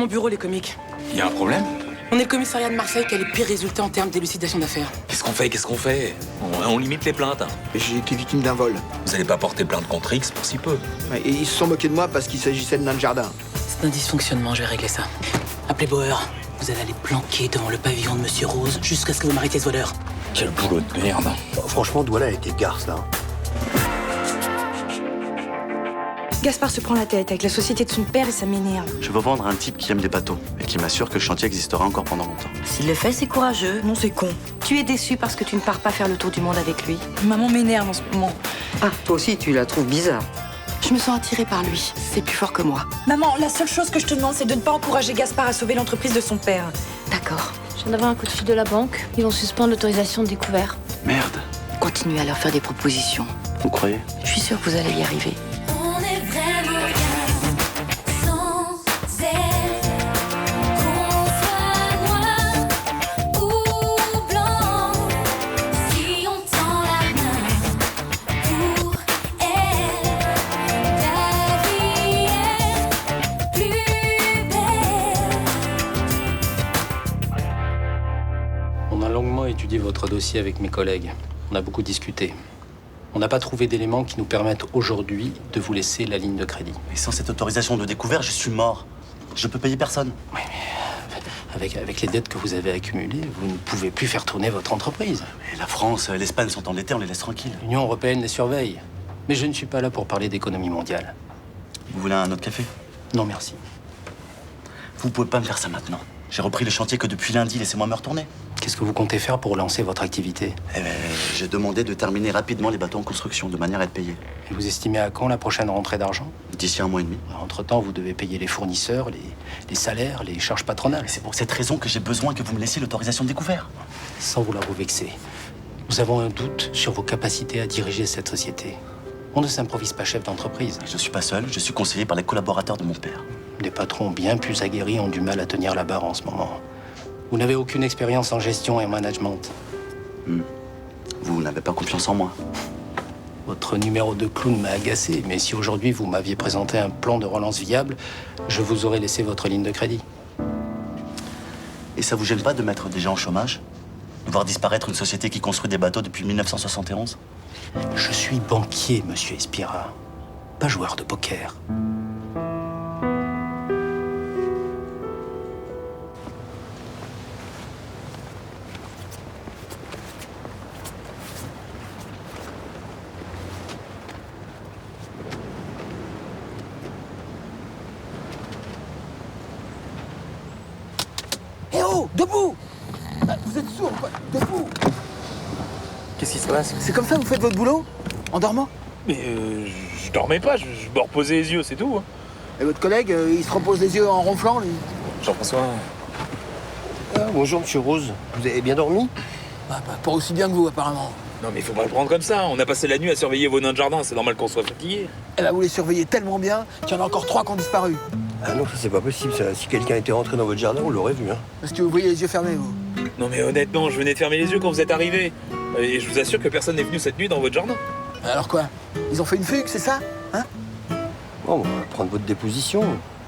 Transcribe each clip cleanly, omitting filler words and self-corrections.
mon bureau, les comiques. Y a un problème? On est le commissariat de Marseille qui a les pires résultats en termes d'élucidation d'affaires. Qu'est-ce qu'on fait? On limite les plaintes. Hein. J'ai été victime d'un vol. Vous allez pas porter plainte contre X pour si peu. Ouais, et ils se sont moqués de moi parce qu'il s'agissait de nain de jardin. C'est un dysfonctionnement, je vais régler ça. Appelez Bauer. Vous allez aller planquer devant le pavillon de Monsieur Rose jusqu'à ce que vous m'arrêtiez ce voleur. Quel boulot de merde. Franchement, Douala a été garce, là. Gaspard se prend la tête avec la société de son père et ça m'énerve. Je veux vendre un type qui aime les bateaux et qui m'assure que le chantier existera encore pendant longtemps. S'il le fait, c'est courageux. Non, c'est con. Tu es déçu parce que tu ne pars pas faire le tour du monde avec lui. Maman m'énerve en ce moment. Ah, toi aussi, tu la trouves bizarre. Je me sens attirée par lui. C'est plus fort que moi. Maman, la seule chose que je te demande, c'est de ne pas encourager Gaspard à sauver l'entreprise de son père. D'accord. Je viens d'avoir un coup de fil de la banque. Ils vont suspendre l'autorisation de découvert. Merde. Continuez à leur faire des propositions. Vous croyez? Je suis sûre que vous allez y arriver. On est vraiment bien sans elle. Qu'on soit noir ou blanc, si on tend la main pour elle, la vie est plus belle. On a longuement étudié votre dossier avec mes collègues. On a beaucoup discuté. On n'a pas trouvé d'éléments qui nous permettent aujourd'hui de vous laisser la ligne de crédit. Et sans cette autorisation de découvert, je suis mort. Je peux payer personne. Oui, mais avec les dettes que vous avez accumulées, vous ne pouvez plus faire tourner votre entreprise. Et la France, l'Espagne sont endettées, on les laisse tranquilles. L'Union européenne les surveille. Mais je ne suis pas là pour parler d'économie mondiale. Vous voulez un autre café? Non, merci. Vous pouvez pas me faire ça maintenant. J'ai repris le chantier que depuis lundi, laissez-moi me retourner. Qu'est-ce que vous comptez faire pour lancer votre activité? Eh ben, j'ai demandé de terminer rapidement les bateaux en construction, de manière à être payé. Et vous estimez à quand la prochaine rentrée d'argent? D'ici 1 mois et demi. Entre-temps, vous devez payer les fournisseurs, les salaires, les charges patronales. Et c'est pour cette raison que j'ai besoin que vous me laissiez l'autorisation de découvert. Sans vouloir vous vexer, nous avons un doute sur vos capacités à diriger cette société. On ne s'improvise pas chef d'entreprise. Je suis pas seul, je suis conseillé par les collaborateurs de mon père. Des patrons bien plus aguerris ont du mal à tenir la barre en ce moment. Vous n'avez aucune expérience en gestion et en management. Vous n'avez pas confiance en moi. Votre numéro de clown m'a agacé, mais si aujourd'hui vous m'aviez présenté un plan de relance viable, je vous aurais laissé votre ligne de crédit. Et ça vous gêne pas de mettre des gens au chômage? De voir disparaître une société qui construit des bateaux depuis 1971? Je suis banquier, monsieur Espira, pas joueur de poker. Eh oh, debout! Vous êtes sourds, quoi. Debout! Qu'est-ce qui se passe? C'est comme ça que vous faites votre boulot? En dormant? Mais je dormais pas, je me reposais les yeux, c'est tout. Hein. Et votre collègue, il se repose les yeux en ronflant, lui? Jean-François. Bonjour, monsieur Rose. Vous avez bien dormi? Pas aussi bien que vous, apparemment. Non mais faut pas le prendre comme ça, on a passé la nuit à surveiller vos nains de jardin, c'est normal qu'on soit fatigué. Eh ben, vous les surveillez tellement bien qu'il y en a encore 3 qui ont disparu. Ah non, ça c'est pas possible, ça. Si quelqu'un était rentré dans votre jardin, on l'aurait vu, hein. Parce que vous voyez les yeux fermés, vous. Non mais honnêtement, je venais de fermer les yeux quand vous êtes arrivés. Et je vous assure que personne n'est venu cette nuit dans votre jardin. Alors quoi? Ils ont fait une fugue, c'est ça? Hein? Bon, on va prendre votre déposition.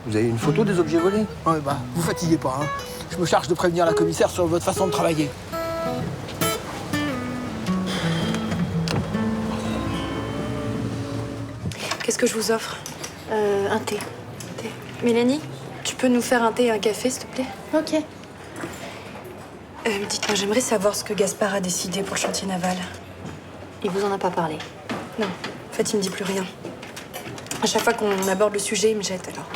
Vous avez une photo des objets volés? Ouais, vous fatiguez pas, hein. Je me charge de prévenir la commissaire sur votre façon de travailler. Qu'est-ce que je vous offre? Un thé. Mélanie, tu peux nous faire un thé et un café, s'il te plaît? Ok. Dites-moi, j'aimerais savoir ce que Gaspard a décidé pour le chantier naval. Il vous en a pas parlé? Non, en fait, il me dit plus rien. À chaque fois qu'on aborde le sujet, il me jette alors.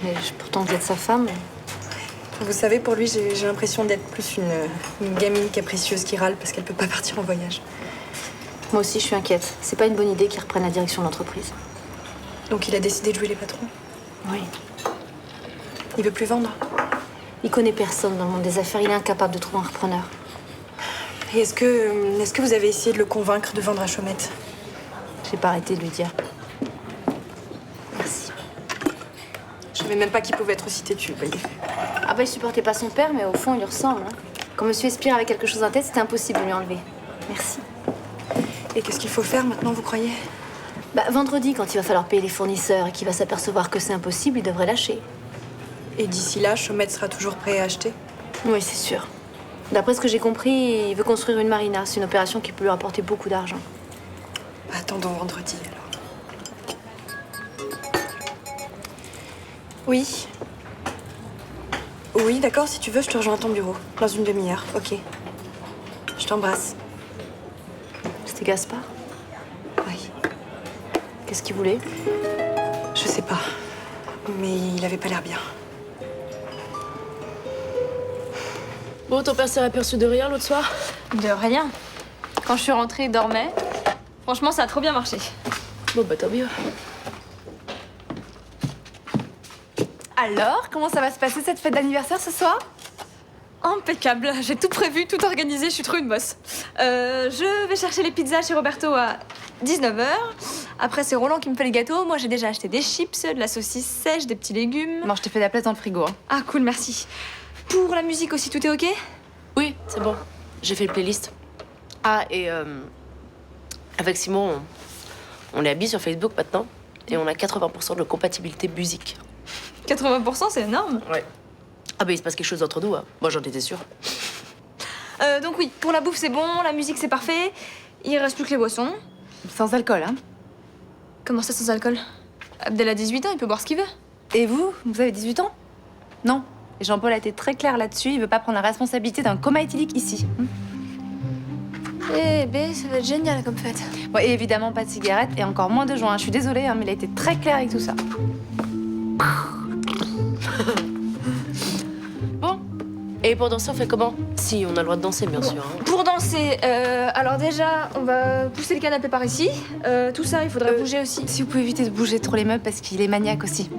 Mais pourtant, vous êtes sa femme. Vous savez, pour lui, j'ai l'impression d'être plus une gamine capricieuse qui râle parce qu'elle peut pas partir en voyage. Moi aussi, je suis inquiète. C'est pas une bonne idée qu'il reprenne la direction de l'entreprise. Donc il a décidé de jouer les patrons. Oui. Il veut plus vendre. Il connaît personne dans le monde des affaires. Il est incapable de trouver un repreneur. Et est-ce que vous avez essayé de le convaincre de vendre à Chaumette? J'ai pas arrêté de lui dire. Merci. Je savais même pas qu'il pouvait être aussi têtu, vous voyez. Ah bah, il supportait pas son père, mais au fond, il lui ressemble. Hein. Quand Monsieur Espire avait quelque chose en tête, c'était impossible de lui enlever. Merci. Et qu'est-ce qu'il faut faire maintenant, vous croyez? Bah, vendredi, quand il va falloir payer les fournisseurs et qu'il va s'apercevoir que c'est impossible, il devrait lâcher. Et d'ici là, Chaumette sera toujours prêt à acheter? Oui, c'est sûr. D'après ce que j'ai compris, il veut construire une marina. C'est une opération qui peut lui rapporter beaucoup d'argent. Attendons vendredi, alors. Oui. Oui, d'accord, si tu veux, je te rejoins à ton bureau. Dans une demi-heure, ok. Je t'embrasse. C'était Gaspard? Oui. Qu'est-ce qu'il voulait? Je sais pas. Mais il avait pas l'air bien. Bon, ton père s'est aperçu de rien l'autre soir? De rien. Quand je suis rentrée, il dormait. Franchement, ça a trop bien marché. Bon, bah tant mieux. Alors, comment ça va se passer cette fête d'anniversaire ce soir? Impeccable. J'ai tout prévu, tout organisé. Je suis trop une bosse. Je vais chercher les pizzas chez Roberto à 19h. Après, c'est Roland qui me fait les gâteaux. Moi, j'ai déjà acheté des chips, de la saucisse sèche, des petits légumes. Bon, je t'ai fait de la place dans le frigo. Hein. Ah, cool, merci. Pour la musique aussi, tout est OK? Oui, c'est bon. J'ai fait le playlist. Ah, et avec Simon, on est habillés sur Facebook maintenant. Et on a 80% de compatibilité musique. 80%, c'est énorme. Ouais. Ah bah il se passe quelque chose entre nous, hein. Moi j'en étais sûre. Donc oui, pour la bouffe c'est bon, la musique c'est parfait. Il reste plus que les boissons. Sans alcool, hein? Comment ça sans alcool? Abdel a 18 ans, il peut boire ce qu'il veut. Et vous avez 18 ans? Non. Et Jean-Paul a été très clair là-dessus, il veut pas prendre la responsabilité d'un coma éthylique ici. Eh ben, ça va être génial comme fête. Bon, et évidemment pas de cigarettes et encore moins de joints. Je suis désolée, hein, mais il a été très clair avec tout ça. Bon. Et pour danser, on fait comment? Si, on a le droit de danser, bien sûr. Hein. Pour danser, alors déjà, on va pousser le canapé par ici. Tout ça, il faudrait bouger aussi. Si vous pouvez éviter de bouger trop les meubles parce qu'il est maniaque aussi.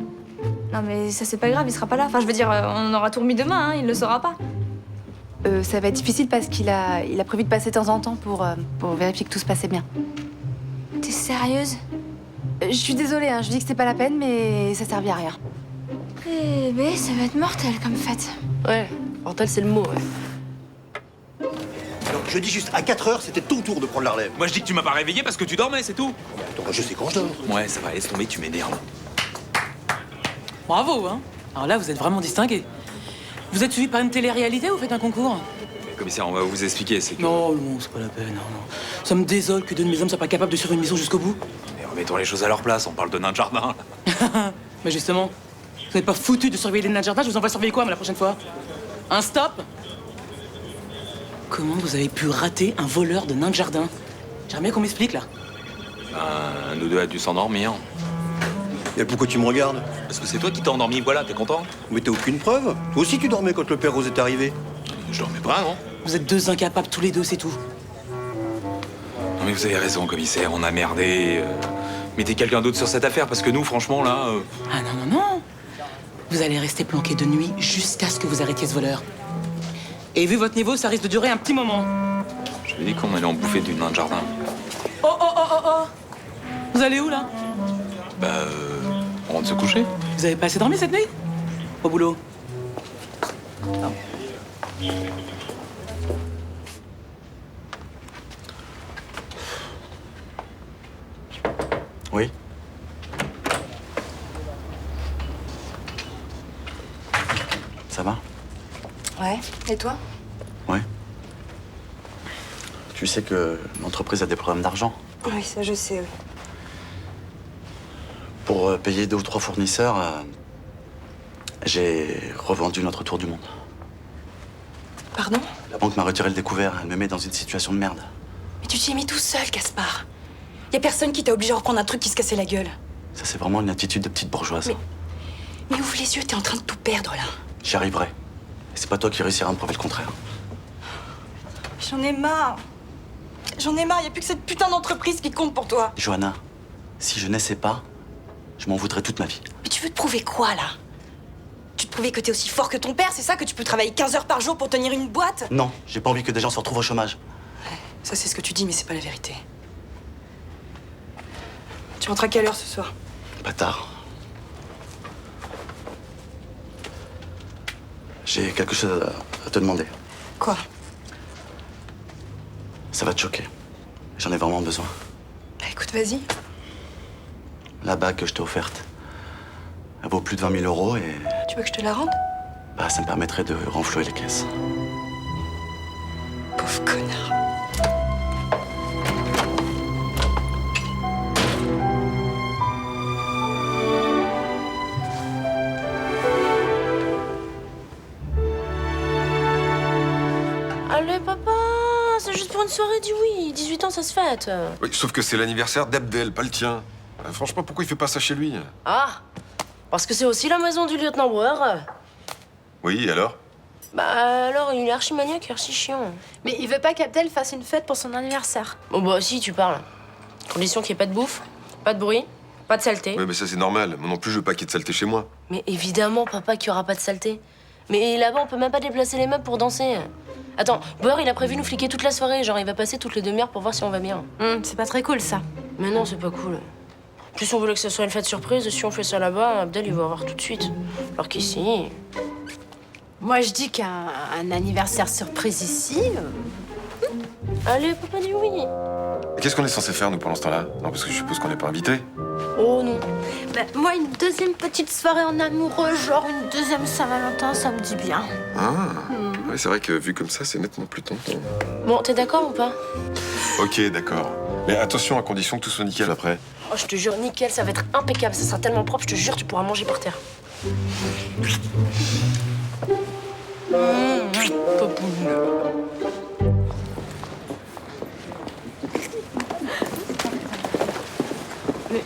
Non mais ça c'est pas grave, il sera pas là. Enfin je veux dire, on aura tout remis demain, hein, il le saura pas. Ça va être difficile parce qu'il a prévu de passer de temps en temps pour vérifier que tout se passait bien. T'es sérieuse? Je suis désolée, hein, je dis que c'est pas la peine, mais ça servit à rien. Eh ben, ça va être mortel comme fête. Ouais, mortel c'est le mot, ouais. Alors, je dis juste, à 4h, c'était ton tour de prendre la relève. Moi je dis que tu m'as pas réveillé parce que tu dormais, c'est tout. Attends, je sais quand je dors. Ouais, ça va, laisse tomber, tu m'énerves. Bravo, hein. Alors là, vous êtes vraiment distingué. Vous êtes suivi par une télé-réalité ou vous faites un concours? Commissaire, on va vous expliquer, c'est que... Non, c'est pas la peine, non. Ça me désole que deux de mes hommes soient pas capables de suivre une mission jusqu'au bout. Mais remettons les choses à leur place, on parle de nains de jardin. Mais justement, vous n'êtes pas foutu de surveiller les nains de jardin, je vous envoie surveiller quoi, mais la prochaine fois? Un stop? Comment vous avez pu rater un voleur de nains de jardin? J'aimerais bien qu'on m'explique, là. Nous deux a dû s'endormir. Et pourquoi tu me regardes? Parce que c'est toi qui t'es endormi, voilà, t'es content? Mais t'as aucune preuve. Toi aussi, tu dormais quand le père Rose est arrivé. Je dormais pas, non? Vous êtes deux incapables tous les deux, c'est tout. Non mais vous avez raison, commissaire, on a merdé. Mettez quelqu'un d'autre sur cette affaire, parce que nous, franchement, là... Ah non. Vous allez rester planqué de nuit jusqu'à ce que vous arrêtiez ce voleur. Et vu votre niveau, ça risque de durer un petit moment. Je lui ai dit qu'on allait en bouffer du nain de jardin. Oh. Vous allez où, là? On rentre se coucher. Vous avez pas assez dormi cette nuit? Au boulot? Non. Oui. Ça va? Ouais. Et toi? Ouais. Tu sais que l'entreprise a des problèmes d'argent. Oui, ça je sais, oui. Pour payer 2 ou 3 fournisseurs, j'ai revendu notre tour du monde. Pardon? La banque m'a retiré le découvert. Elle me met dans une situation de merde. Mais tu t'y es mis tout seul, Gaspard. Y a personne qui t'a obligé à reprendre un truc qui se cassait la gueule. Ça, c'est vraiment une attitude de petite bourgeoise. Mais ouvre les yeux, t'es en train de tout perdre, là. J'y arriverai. Et c'est pas toi qui réussiras à me prouver le contraire. J'en ai marre. J'en ai marre, y a plus que cette putain d'entreprise qui compte pour toi. Johanna, si je naissais pas, je m'en voudrais toute ma vie. Mais tu veux te prouver quoi, là? Tu te prouver que t'es aussi fort que ton père, c'est ça? Que tu peux travailler 15 heures par jour pour tenir une boîte? Non, j'ai pas envie que des gens se retrouvent au chômage. Ouais, ça c'est ce que tu dis, mais c'est pas la vérité. Tu rentres à quelle heure ce soir? Pas tard. J'ai quelque chose à te demander. Quoi? Ça va te choquer. J'en ai vraiment besoin. Bah écoute, vas-y. La bague que je t'ai offerte, elle vaut plus de 20 000 € et Tu veux que je te la rende? Bah, ça me permettrait de renflouer les caisses. Pauvre connard. Allez, papa, c'est juste pour une soirée, dis oui. 18 ans, ça se fête. Oui, sauf que c'est l'anniversaire d'Abdel, pas le tien. Franchement, pourquoi il fait pas ça chez lui? Ah, parce que c'est aussi la maison du lieutenant Bauer. Oui, et alors? Bah alors, il est archi maniaque, archi chiant. Mais il veut pas qu'Abdel fasse une fête pour son anniversaire. Bon bah si, tu parles. Condition qu'il n'y ait pas de bouffe, pas de bruit, pas de saleté. Ouais, mais ça c'est normal. Moi non plus, je veux pas qu'il y ait de saleté chez moi. Mais évidemment, papa, qu'il n'y aura pas de saleté. Mais là-bas, on peut même pas déplacer les meubles pour danser. Attends, Bauer, il a prévu nous fliquer toute la soirée. Genre, il va passer toutes les demi-heures pour voir si on va bien. C'est pas très cool, ça. Mais non, c'est pas cool. En plus, on voulait que ce soit une fête surprise. Si on fait ça là-bas, Abdel, il va voir tout de suite. Alors qu'ici... Moi, je dis qu'un anniversaire surprise ici... Allez, papa dit oui. Et qu'est-ce qu'on est censé faire, nous, pendant ce temps-là? Non, parce que je suppose qu'on n'est pas invités. Oh non. Bah, moi, une deuxième petite soirée en amoureux, genre une deuxième Saint-Valentin, ça me dit bien. Ah, ouais, c'est vrai que vu comme ça, c'est nettement plus tentant. Bon, t'es d'accord ou pas? Ok, d'accord. Mais attention, à condition que tout soit nickel après. Oh, je te jure, nickel, ça va être impeccable. Ça sera tellement propre, je te jure, tu pourras manger par terre.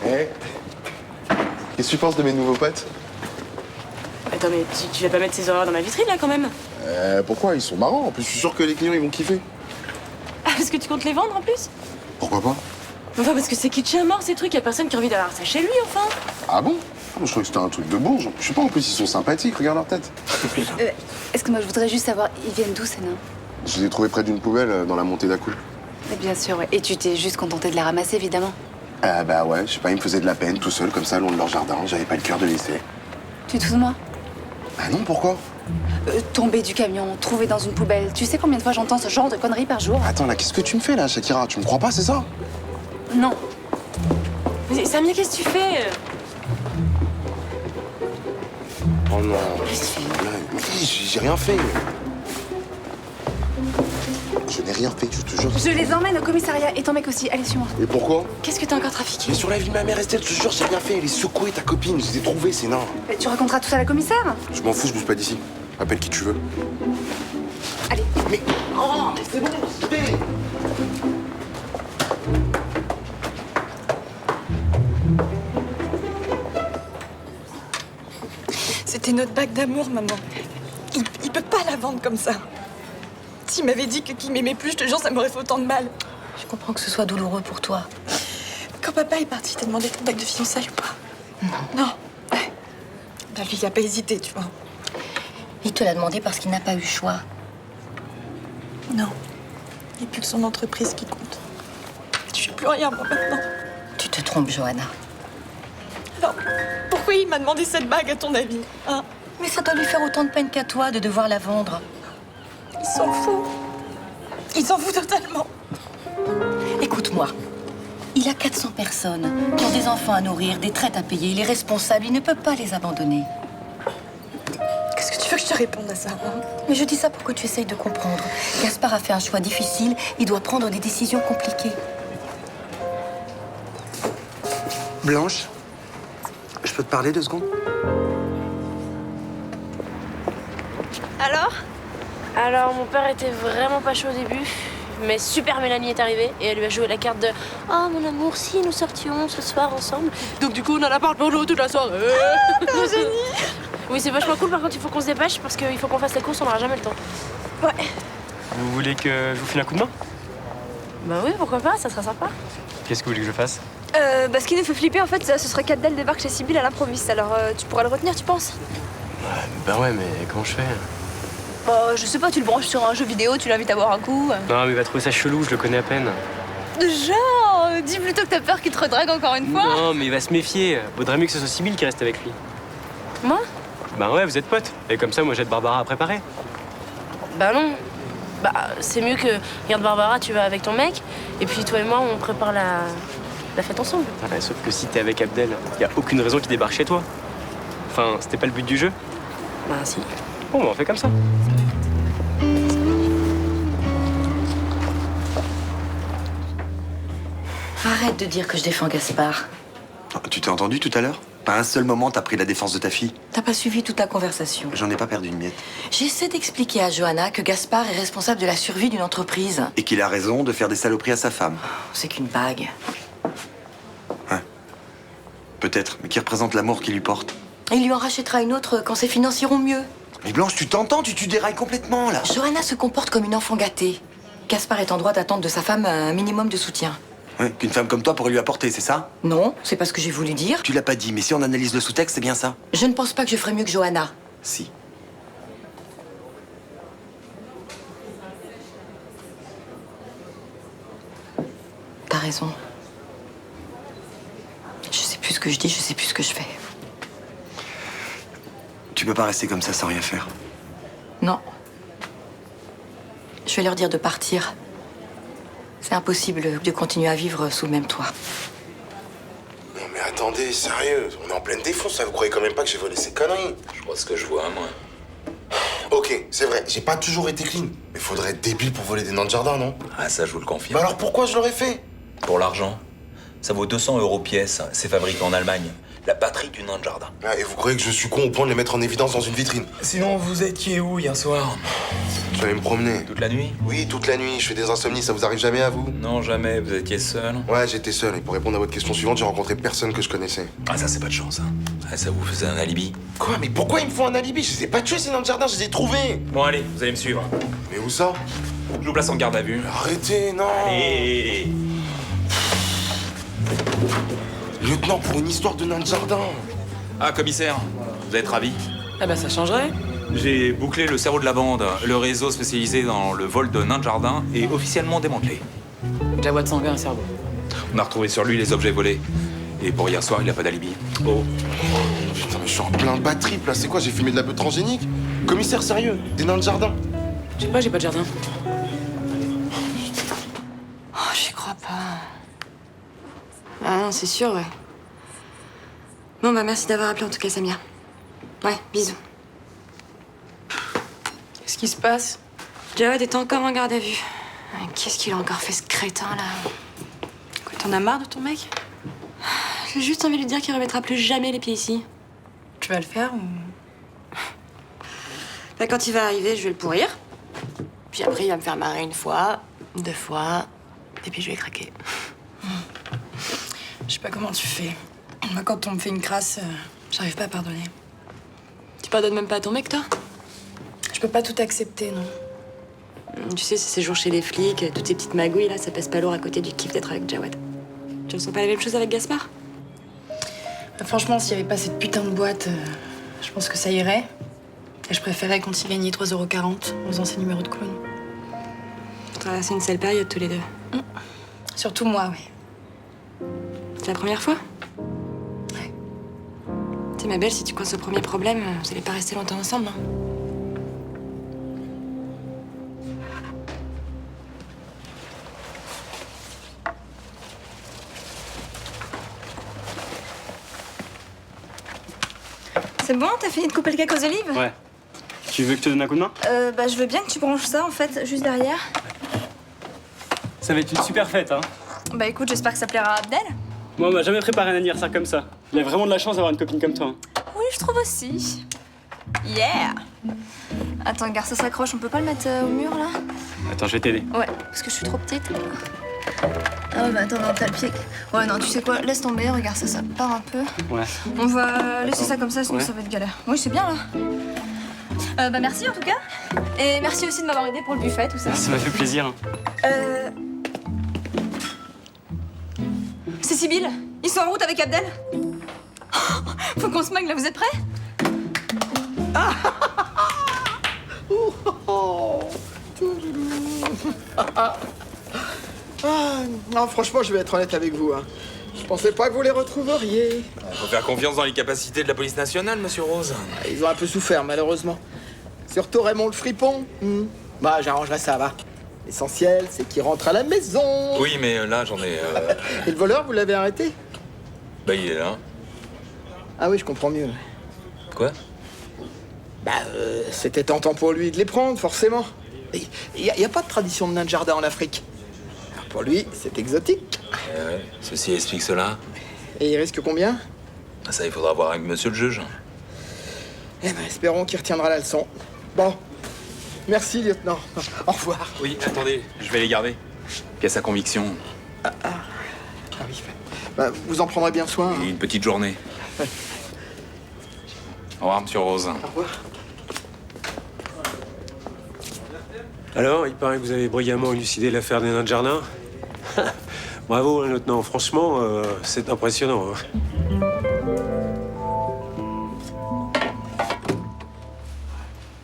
Hey. Qu'est-ce que tu penses de mes nouveaux potes? Attends, mais tu vas pas mettre ces horreurs dans ma vitrine, là, quand même? Pourquoi? Ils sont marrants. En plus, je suis sûr que les clients, ils vont kiffer. Ah, parce que tu comptes les vendre, en plus? Pourquoi pas? Enfin, parce que c'est kitsch à mort, ces trucs. Y a personne qui a envie d'avoir ça chez lui, enfin. Ah bon? Je croyais que c'était un truc de bourge. Je sais pas, en plus, ils sont sympathiques. Regarde leur tête. Est-ce que moi, je voudrais juste savoir, ils viennent d'où, ces nains? Je les ai trouvés près d'une poubelle dans la montée d'Acoul. Bien sûr, ouais. Et tu t'es juste contenté de la ramasser, évidemment. Bah ouais, je sais pas, ils me faisaient de la peine tout seul, comme ça, le long de leur jardin. J'avais pas le cœur de laisser. Tu te fous de moi? Bah non, pourquoi? Tomber du camion, trouver dans une poubelle. Tu sais combien de fois j'entends ce genre de conneries par jour? Attends, là, qu'est-ce que tu me fais, là, Shakira? Tu me crois pas, c'est ça? Non. Mais Samia, qu'est-ce que tu fais? Oh non, c'est une blague. J'ai rien fait. Je n'ai rien fait, je te jure. Je les emmène au commissariat et ton mec aussi. Allez, suis-moi. Et pourquoi? Qu'est-ce que t'as encore trafiqué? Mais sur la vie de ma mère, Estelle, je te jure, j'ai rien fait. Elle est secouée, ta copine. Je les ai trouvés, c'est nain. Et tu raconteras tout ça à la commissaire? Je m'en fous, je bouge pas d'ici. Appelle qui tu veux. Allez. Mais. Oh, mais c'est bon, stop. C'était notre bague d'amour, maman. Il peut pas la vendre comme ça. S'il m'avait dit qu'il m'aimait plus, je te jure, ça m'aurait fait autant de mal. Je comprends que ce soit douloureux pour toi. Quand papa est parti, t'as demandé ton bague de fiançailles ou pas? Non. Ouais. Bah, lui, il a pas hésité, tu vois. Il te l'a demandé parce qu'il n'a pas eu le choix. Non. Il n'y a plus que son entreprise qui compte. Je fais plus rien, moi, maintenant. Tu te trompes, Johanna. Alors, pourquoi il m'a demandé cette bague, à ton avis, hein? Mais ça doit lui faire autant de peine qu'à toi de devoir la vendre. Il s'en fout. Il s'en fout totalement. Écoute-moi. Il a 400 personnes qui ont des enfants à nourrir, des traites à payer. Il est responsable, il ne peut pas les abandonner. Qu'est-ce que tu veux que je te réponde à ça, hein? Mais je dis ça pour que tu essayes de comprendre. Gaspard a fait un choix difficile. Il doit prendre des décisions compliquées. Blanche, je peux te parler 2 secondes? Alors, mon père était vraiment pas chaud au début, mais super Mélanie est arrivée et elle lui a joué la carte de « Oh, mon amour, si nous sortions ce soir ensemble ?» Donc du coup, on en a parlé pour nous toute la soirée. Oh, génie! Oui, c'est vachement cool, par contre, il faut qu'on se dépêche parce qu'il faut qu'on fasse les courses, on n'aura jamais le temps. Ouais. Vous voulez que je vous file un coup de main? Bah oui, pourquoi pas, ça sera sympa. Qu'est-ce que vous voulez que je fasse? Ce qui nous fait flipper, en fait, ce serait qu'Abdel débarque chez Sibylle à l'improviste. Alors, tu pourras le retenir, tu penses? Ben ouais, mais comment je fais? Je sais pas, tu le branches sur un jeu vidéo, tu l'invites à boire un coup. Non, mais il va trouver ça chelou, je le connais à peine. Genre, dis plutôt que t'as peur qu'il te redrague encore une fois. Non, mais il va se méfier. Vaudrait mieux que ce soit Sibylle qui reste avec lui. Moi? Ben ouais, vous êtes potes. Et comme ça, moi j'aide Barbara à préparer. Bah non. Bah, c'est mieux que, regarde Barbara, tu vas avec ton mec, et puis toi et moi, on prépare la fête ensemble. Ouais, sauf que si t'es avec Abdel, y a aucune raison qu'il débarque chez toi. Enfin, c'était pas le but du jeu. Bah, si. Bon, bah, on fait comme ça. Arrête de dire que je défends Gaspard. Tu t'es entendu tout à l'heure? Pas un seul moment t'as pris la défense de ta fille. T'as pas suivi toute la conversation. J'en ai pas perdu une miette. J'essaie d'expliquer à Johanna que Gaspard est responsable de la survie d'une entreprise. Et qu'il a raison de faire des saloperies à sa femme. C'est qu'une bague. Peut-être, mais qui représente l'amour qu'il lui porte. Il lui en rachètera une autre quand ses finances iront mieux. Mais Blanche, tu t'entends, tu dérailles complètement, là. Johanna se comporte comme une enfant gâtée. Gaspard est en droit d'attendre de sa femme un minimum de soutien. Ouais, qu'une femme comme toi pourrait lui apporter, c'est ça? Non, c'est pas ce que j'ai voulu dire. Tu l'as pas dit, mais si on analyse le sous-texte, c'est bien ça. Je ne pense pas que je ferais mieux que Johanna. Si. T'as raison. Je sais plus ce que je dis, je sais plus ce que je fais. Tu peux pas rester comme ça sans rien faire. Non. Je vais leur dire de partir. C'est impossible de continuer à vivre sous le même toit. Non mais attendez, sérieux, on est en pleine défonce, ça, vous croyez quand même pas que j'ai volé ces conneries? Je vois ce que je vois, moi. Ok, c'est vrai, j'ai pas toujours été clean. Mais faudrait être débile pour voler des nains de jardin, non? Ah, ça, je vous le confirme. Bah alors pourquoi je l'aurais fait? Pour l'argent. Ça vaut 200 € pièce. C'est fabriqué en Allemagne. La batterie du nain de jardin. Ah, et vous croyez que je suis con au point de les mettre en évidence dans une vitrine? Sinon, vous étiez où hier soir? J'allais me promener. Toute la nuit? Oui, toute la nuit, je fais des insomnies, ça vous arrive jamais à vous? Non, jamais. Vous étiez seul? Ouais, j'étais seul, et pour répondre à votre question suivante, j'ai rencontré personne que je connaissais. Ah, ça, c'est pas de chance, hein. Ah, ça vous faisait un alibi. Quoi? Mais pourquoi ils me font un alibi? Je les ai pas tués, ces nains de jardin, je les ai trouvés! Bon, allez, vous allez me suivre. Mais où ça? Je vous place en garde à vue. Arrêtez, non! Allez. Lieutenant, pour une histoire de nains de jardin! Ah, commissaire, vous êtes ravi? Ah bah ça changerait. J'ai bouclé le cerveau de la bande. Le réseau spécialisé dans le vol de nains de jardin est officiellement démantelé. Jawad Sanguin, un cerveau. On a retrouvé sur lui les objets volés. Et pour hier soir, il n'a pas d'alibi. Oh. Putain, mais je suis en plein bas trip, là, c'est quoi? J'ai fumé de la beuh transgénique? Commissaire, sérieux? Des nains de jardin? Je sais pas, j'ai pas de jardin. Oh, j'y crois pas. Ah non, c'est sûr, ouais. Bon, bah merci d'avoir appelé en tout cas, Samia. Ouais, bisous. Qu'est-ce qui se passe? Jawad est encore en garde à vue. Qu'est-ce qu'il a encore fait, ce crétin, là? Quoi, t'en as marre de ton mec? J'ai juste envie de lui dire qu'il remettra plus jamais les pieds ici. Tu vas le faire ou... Bah, quand il va arriver, je vais le pourrir. Puis après, il va me faire marrer une fois, 2 fois, et puis je vais craquer. Je sais pas comment tu fais. Moi, quand on me fait une crasse, j'arrive pas à pardonner. Tu pardonnes même pas à ton mec, toi? Je peux pas tout accepter, non. Tu sais, ces jours chez les flics, toutes ces petites magouilles, là, ça pèse pas lourd à côté du kiff d'être avec Jawad. Tu ressens pas la même chose avec Gaspard? Franchement, s'il y avait pas cette putain de boîte, je pense que ça irait. Et je préférais qu'on s'y gagnait 3,40 € en faisant ses numéros de clown. Vous traversez une sale période tous les deux. Surtout moi, oui. C'est la première fois? Ouais. Tu sais, ma belle, si tu coinces au premier problème, vous allez pas rester longtemps ensemble, non? C'est bon, t'as fini de couper le cake aux olives? Ouais. Tu veux que je te donne un coup de main? Bah je veux bien que tu branches ça en fait, juste derrière. Ça va être une super fête, hein. Bah écoute, j'espère que ça plaira à Abdel. Moi, on m'a jamais préparé un anniversaire comme ça. Il a vraiment de la chance d'avoir une copine comme toi. Hein. Oui, je trouve aussi. Yeah! Attends, regarde, ça s'accroche, on peut pas le mettre au mur là? Attends, je vais t'aider. Ouais, parce que je suis trop petite. Ah ouais, bah attends, non, t'as le pied. Ouais, non, tu sais quoi, laisse tomber, regarde ça, ça part un peu. Ouais. On va laisser ça comme ça, sinon ça va être galère. Oui, c'est bien là. Bah merci en tout cas. Et merci aussi de m'avoir aidé pour le buffet, tout ça. Ça m'a fait plaisir. Hein. C'est Sibylle. Ils sont en route avec Abdel. Faut qu'on se magne là, vous êtes prêts? Non, franchement, je vais être honnête avec vous. Hein. Je pensais pas que vous les retrouveriez. Faut faire confiance dans les capacités de la police nationale, monsieur Rose. Ils ont un peu souffert, malheureusement. Surtout Raymond le fripon. Bah, j'arrangerai ça, va. L'essentiel, c'est qu'il rentre à la maison. Oui, mais là, j'en ai... Et le voleur, vous l'avez arrêté? Bah, il est là. Ah oui, je comprends mieux. Quoi? C'était tentant pour lui de les prendre, forcément. Il n'y a pas de tradition de nain de jardin en Afrique. Alors pour lui, c'est exotique. Ouais, ceci explique cela. Et il risque combien? Ça, il faudra voir avec monsieur le juge. Eh ben, espérons qu'il retiendra la leçon. Bon. Merci, lieutenant. Au revoir. Oui, attendez, je vais les garder. Pièce à conviction. Ah oui. Bah, vous en prendrez bien soin. Et une petite journée. Au revoir, monsieur Rose. Au revoir. Alors, il paraît que vous avez brillamment élucidé l'affaire des nains de jardin. Bravo, hein, lieutenant. Franchement, c'est impressionnant. Hein.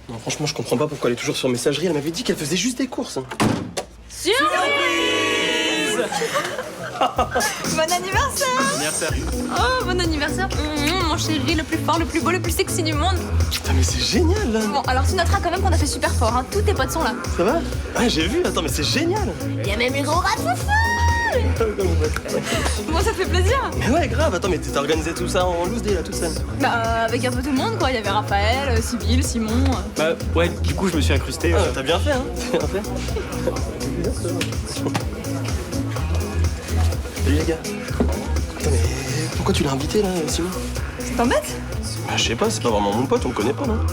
Non, franchement, je comprends pas pourquoi elle est toujours sur messagerie. Elle m'avait dit qu'elle faisait juste des courses. Hein. Surprise! Bon anniversaire! Oh, bon anniversaire! Mon chéri, le plus fort, le plus beau, le plus sexy du monde! Putain, mais c'est génial, là! Bon, alors tu noteras quand même qu'on a fait super fort, hein. Tous tes potes sont là. Ça va? Ouais, j'ai vu. Attends, mais c'est génial! Il y a même les gros rats de foufou! Bon, ça fait plaisir! Mais ouais, grave. Attends, mais t'as organisé tout ça en loose day, là, tout seul? Bah, avec un peu tout le monde, quoi. Il y avait Raphaël, Sybille, Simon. Bah ouais, du coup je me suis incrusté. Ah, t'as bien fait, hein? T'as bien fait. Salut les gars. Attends, mais pourquoi tu l'as invité là, Simon? Ça t'embête? Bah, je sais pas, c'est pas vraiment mon pote, on le connaît pas, non?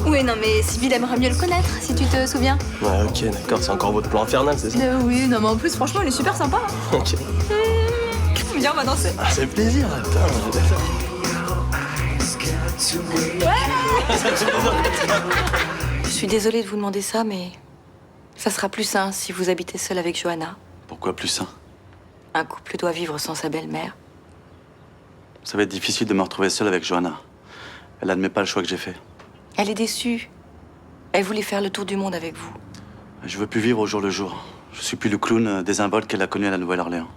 Oui, non, mais Sybille aimerait mieux le connaître, si tu te souviens. Ouais, ok, d'accord, c'est encore votre plan infernal, c'est ça? Oui, non, mais en plus, franchement, il est super sympa. Hein. Ok. Viens, on va danser. Ah, ça fait plaisir, là, putain. Je suis désolée de vous demander ça, mais ça sera plus sain si vous habitez seul avec Johanna. Pourquoi plus sain? Un couple doit vivre sans sa belle-mère. Ça va être difficile de me retrouver seul avec Johanna. Elle admet pas le choix que j'ai fait. Elle est déçue. Elle voulait faire le tour du monde avec vous. Je veux plus vivre au jour le jour. Je suis plus le clown désinvolte qu'elle a connu à la Nouvelle-Orléans.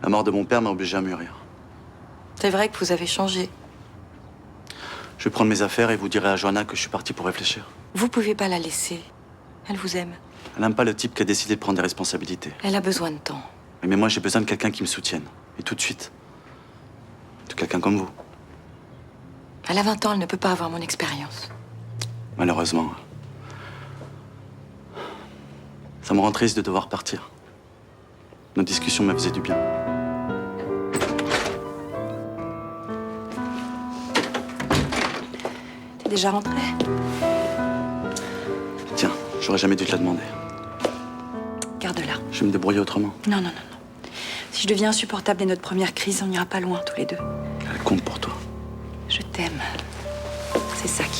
La mort de mon père m'a obligé à mûrir. C'est vrai que vous avez changé. Je vais prendre mes affaires et vous direz à Johanna que je suis parti pour réfléchir. Vous pouvez pas la laisser. Elle vous aime. Elle n'aime pas le type qui a décidé de prendre des responsabilités. Elle a besoin de temps. Mais moi, j'ai besoin de quelqu'un qui me soutienne. Et tout de suite. De quelqu'un comme vous. Elle a 20 ans, elle ne peut pas avoir mon expérience. Malheureusement. Ça me rend triste de devoir partir. Nos discussions me faisaient du bien. T'es déjà rentrée? Tiens, j'aurais jamais dû te la demander. Garde-la. Je vais me débrouiller autrement. Non, non, non, non. Si je deviens insupportable dès notre première crise, on n'ira pas loin, tous les deux. Elle compte pour toi. Je t'aime. C'est ça qui